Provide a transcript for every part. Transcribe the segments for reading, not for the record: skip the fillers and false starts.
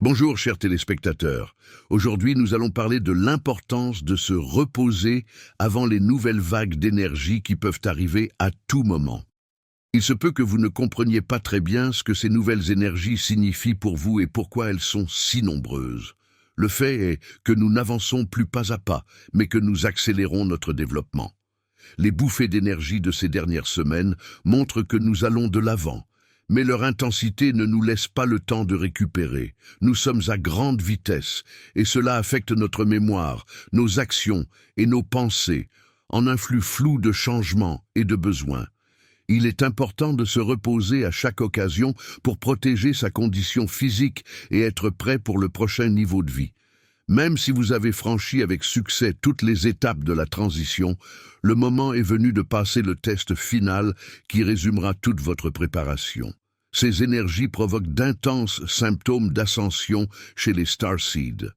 Bonjour chers téléspectateurs. Aujourd'hui nous allons parler de l'importance de se reposer avant les nouvelles vagues d'énergie qui peuvent arriver à tout moment. Il se peut que vous ne compreniez pas très bien ce que ces nouvelles énergies signifient pour vous et pourquoi elles sont si nombreuses. Le fait est que nous n'avançons plus pas à pas, mais que nous accélérons notre développement. Les bouffées d'énergie de ces dernières semaines montrent que nous allons de l'avant. Mais leur intensité ne nous laisse pas le temps de récupérer. Nous sommes à grande vitesse, et cela affecte notre mémoire, nos actions et nos pensées, en un flux flou de changements et de besoins. Il est important de se reposer à chaque occasion pour protéger sa condition physique et être prêt pour le prochain niveau de vie. Même si vous avez franchi avec succès toutes les étapes de la transition, le moment est venu de passer le test final qui résumera toute votre préparation. Ces énergies provoquent d'intenses symptômes d'ascension chez les Starseeds.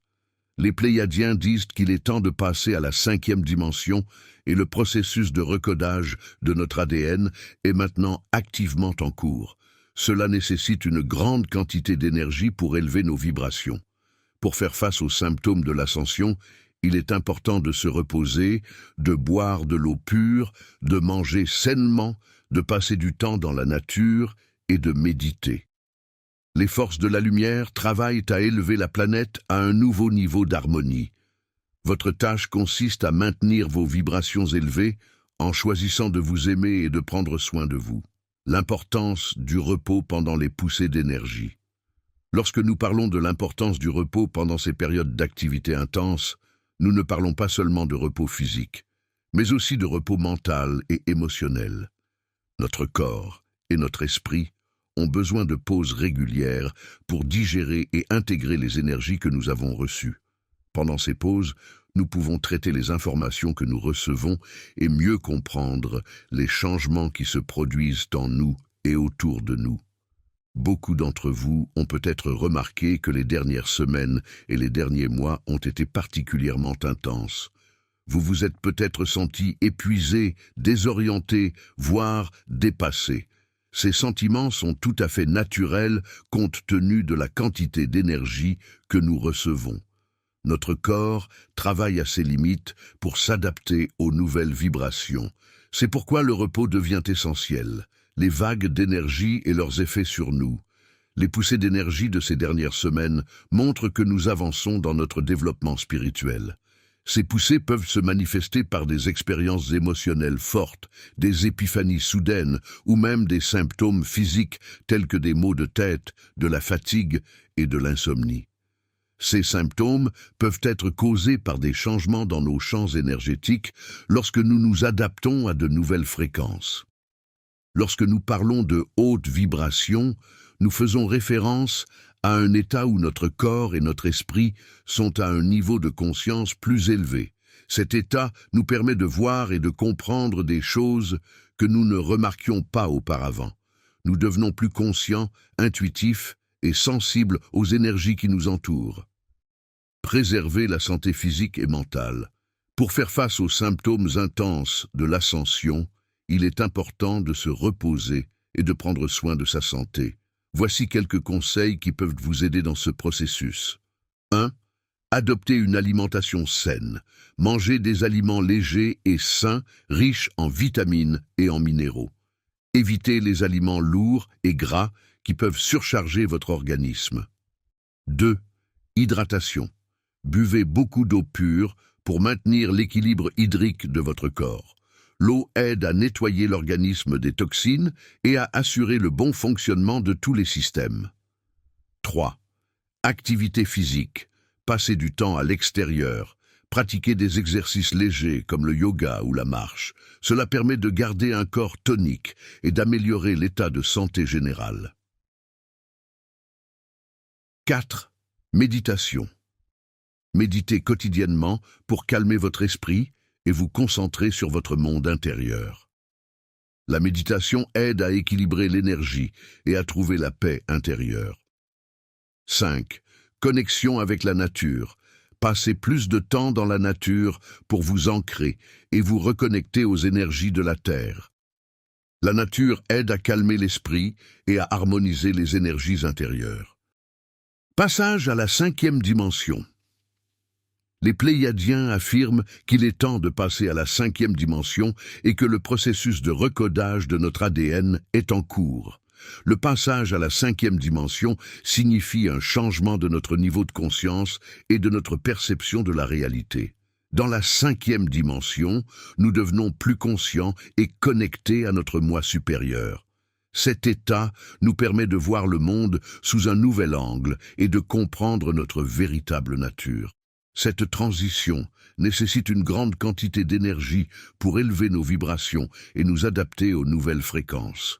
Les Pléiadiens disent qu'il est temps de passer à la 5e dimension et le processus de recodage de notre ADN est maintenant activement en cours. Cela nécessite une grande quantité d'énergie pour élever nos vibrations. Pour faire face aux symptômes de l'ascension, il est important de se reposer, de boire de l'eau pure, de manger sainement, de passer du temps dans la nature et de méditer. Les forces de la lumière travaillent à élever la planète à un nouveau niveau d'harmonie. Votre tâche consiste à maintenir vos vibrations élevées en choisissant de vous aimer et de prendre soin de vous. L'importance du repos pendant les poussées d'énergie. Lorsque nous parlons de l'importance du repos pendant ces périodes d'activité intense, nous ne parlons pas seulement de repos physique, mais aussi de repos mental et émotionnel. Notre corps et notre esprit ont besoin de pauses régulières pour digérer et intégrer les énergies que nous avons reçues. Pendant ces pauses, nous pouvons traiter les informations que nous recevons et mieux comprendre les changements qui se produisent en nous et autour de nous. Beaucoup d'entre vous ont peut-être remarqué que les dernières semaines et les derniers mois ont été particulièrement intenses. Vous vous êtes peut-être senti épuisé, désorienté, voire dépassé. Ces sentiments sont tout à fait naturels compte tenu de la quantité d'énergie que nous recevons. Notre corps travaille à ses limites pour s'adapter aux nouvelles vibrations. C'est pourquoi le repos devient essentiel. Les vagues d'énergie et leurs effets sur nous. Les poussées d'énergie de ces dernières semaines montrent que nous avançons dans notre développement spirituel. Ces poussées peuvent se manifester par des expériences émotionnelles fortes, des épiphanies soudaines ou même des symptômes physiques tels que des maux de tête, de la fatigue et de l'insomnie. Ces symptômes peuvent être causés par des changements dans nos champs énergétiques lorsque nous nous adaptons à de nouvelles fréquences. Lorsque nous parlons de haute vibration, nous faisons référence à un état où notre corps et notre esprit sont à un niveau de conscience plus élevé. Cet état nous permet de voir et de comprendre des choses que nous ne remarquions pas auparavant. Nous devenons plus conscients, intuitifs et sensibles aux énergies qui nous entourent. Préserver la santé physique et mentale. Pour faire face aux symptômes intenses de l'ascension, il est important de se reposer et de prendre soin de sa santé. Voici quelques conseils qui peuvent vous aider dans ce processus. 1. Adoptez une alimentation saine. Mangez des aliments légers et sains, riches en vitamines et en minéraux. Évitez les aliments lourds et gras qui peuvent surcharger votre organisme. 2. Hydratation. Buvez beaucoup d'eau pure pour maintenir l'équilibre hydrique de votre corps. L'eau aide à nettoyer l'organisme des toxines et à assurer le bon fonctionnement de tous les systèmes. 3. Activité physique. Passez du temps à l'extérieur. Pratiquez des exercices légers comme le yoga ou la marche. Cela permet de garder un corps tonique et d'améliorer l'état de santé général. 4. Méditation. Méditez quotidiennement pour calmer votre esprit et vous concentrer sur votre monde intérieur. La méditation aide à équilibrer l'énergie et à trouver la paix intérieure. 5. Connexion avec la nature. Passez plus de temps dans la nature pour vous ancrer et vous reconnecter aux énergies de la Terre. La nature aide à calmer l'esprit et à harmoniser les énergies intérieures. Passage à la 5e dimension. Les Pléiadiens affirment qu'il est temps de passer à la 5e dimension et que le processus de recodage de notre ADN est en cours. Le passage à la 5e dimension signifie un changement de notre niveau de conscience et de notre perception de la réalité. Dans la 5e dimension, nous devenons plus conscients et connectés à notre moi supérieur. Cet état nous permet de voir le monde sous un nouvel angle et de comprendre notre véritable nature. Cette transition nécessite une grande quantité d'énergie pour élever nos vibrations et nous adapter aux nouvelles fréquences.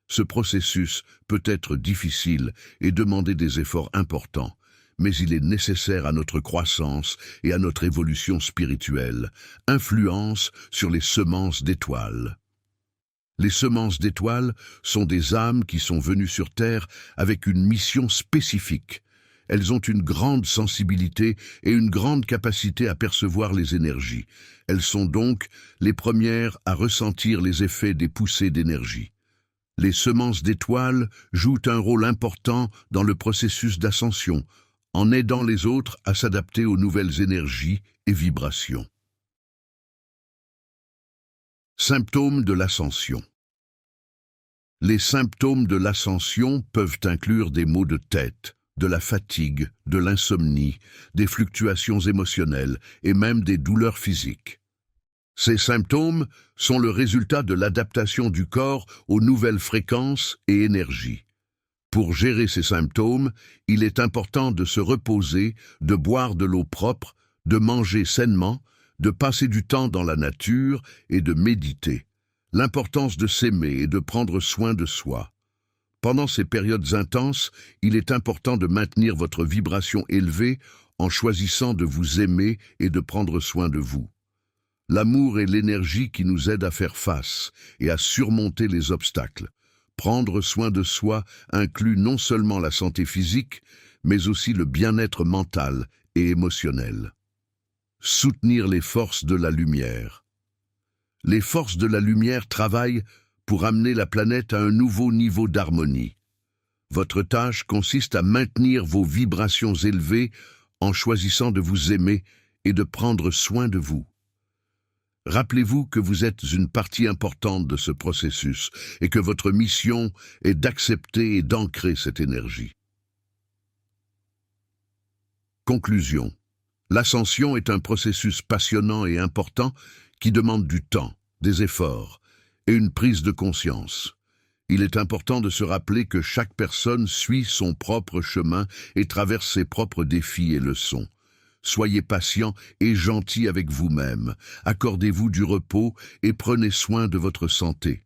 Ce processus peut être difficile et demander des efforts importants, mais il est nécessaire à notre croissance et à notre évolution spirituelle. Influence sur les semences d'étoiles. Les semences d'étoiles sont des âmes qui sont venues sur Terre avec une mission spécifique. Elles ont une grande sensibilité et une grande capacité à percevoir les énergies. Elles sont donc les premières à ressentir les effets des poussées d'énergie. Les semences d'étoiles jouent un rôle important dans le processus d'ascension, en aidant les autres à s'adapter aux nouvelles énergies et vibrations. Symptômes de l'ascension. Les symptômes de l'ascension peuvent inclure des maux de tête, de la fatigue, de l'insomnie, des fluctuations émotionnelles et même des douleurs physiques. Ces symptômes sont le résultat de l'adaptation du corps aux nouvelles fréquences et énergies. Pour gérer ces symptômes, il est important de se reposer, de boire de l'eau propre, de manger sainement, de passer du temps dans la nature et de méditer. L'importance de s'aimer et de prendre soin de soi. Pendant ces périodes intenses, il est important de maintenir votre vibration élevée en choisissant de vous aimer et de prendre soin de vous. L'amour est l'énergie qui nous aide à faire face et à surmonter les obstacles. Prendre soin de soi inclut non seulement la santé physique, mais aussi le bien-être mental et émotionnel. Soutenir les forces de la lumière. Les forces de la lumière travaillent pour amener la planète à un nouveau niveau d'harmonie. Votre tâche consiste à maintenir vos vibrations élevées en choisissant de vous aimer et de prendre soin de vous. Rappelez-vous que vous êtes une partie importante de ce processus et que votre mission est d'accepter et d'ancrer cette énergie. Conclusion. L'ascension est un processus passionnant et important qui demande du temps, des efforts et une prise de conscience. Il est important de se rappeler que chaque personne suit son propre chemin et traverse ses propres défis et leçons. Soyez patient et gentil avec vous-même. Accordez-vous du repos et prenez soin de votre santé.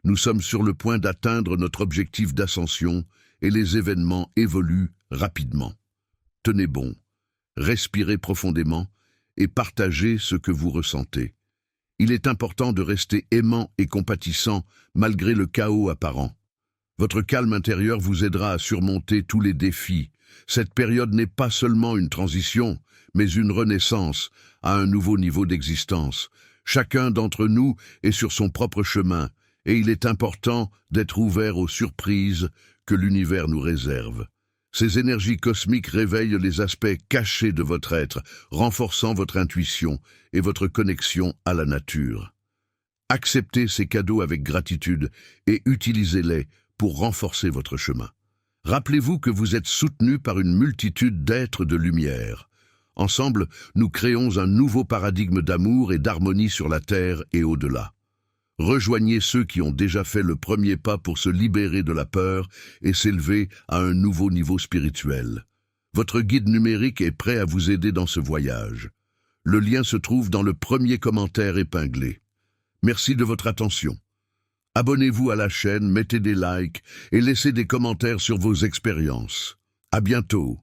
Nous sommes sur le point d'atteindre notre objectif d'ascension et les événements évoluent rapidement. Tenez bon, respirez profondément et partagez ce que vous ressentez. Il est important de rester aimant et compatissant malgré le chaos apparent. Votre calme intérieur vous aidera à surmonter tous les défis. Cette période n'est pas seulement une transition, mais une renaissance à un nouveau niveau d'existence. Chacun d'entre nous est sur son propre chemin, et il est important d'être ouvert aux surprises que l'univers nous réserve. Ces énergies cosmiques réveillent les aspects cachés de votre être, renforçant votre intuition et votre connexion à la nature. Acceptez ces cadeaux avec gratitude et utilisez-les pour renforcer votre chemin. Rappelez-vous que vous êtes soutenu par une multitude d'êtres de lumière. Ensemble, nous créons un nouveau paradigme d'amour et d'harmonie sur la Terre et au-delà. Rejoignez ceux qui ont déjà fait le premier pas pour se libérer de la peur et s'élever à un nouveau niveau spirituel. Votre guide numérique est prêt à vous aider dans ce voyage. Le lien se trouve dans le premier commentaire épinglé. Merci de votre attention. Abonnez-vous à la chaîne, mettez des likes et laissez des commentaires sur vos expériences. À bientôt.